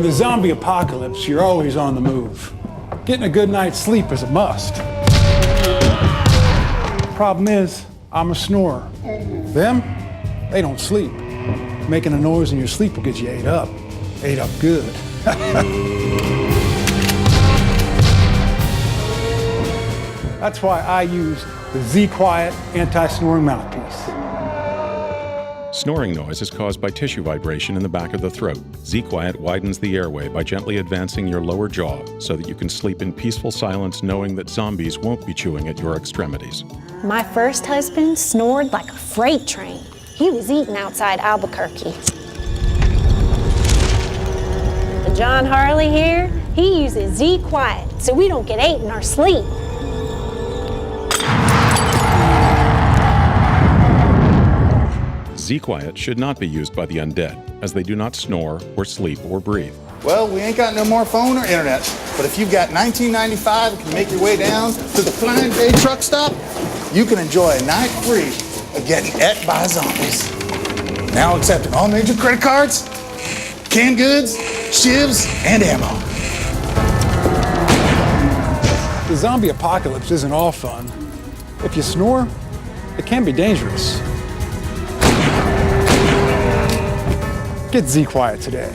the zombie apocalypse, you're always on the move. Getting a good night's sleep is a must. Problem is, I'm a snorer. Them, they don't sleep. Making a noise in your sleep will get you ate up good. That's why I use the XIII anti-snoring mouthpiece. Snoring noise is caused by tissue vibration in the back of the throat. XIII widens the airway by gently advancing your lower jaw so that you can sleep in peaceful silence knowing that zombies won't be chewing at your extremities. My first husband snored like a freight train. He was eating outside Albuquerque. And John Harley here, he uses XIII so we don't get ate in our sleep. XIII should not be used by the undead, as they do not snore or sleep or breathe. Well, we ain't got no more phone or internet, but if you've got $19.95 and can make your way down to the Flying J truck stop, you can enjoy a night free of getting ate by zombies. Now accepting all major credit cards, canned goods, shivs, and ammo. The zombie apocalypse isn't all fun. If you snore, it can be dangerous. Get XIII today.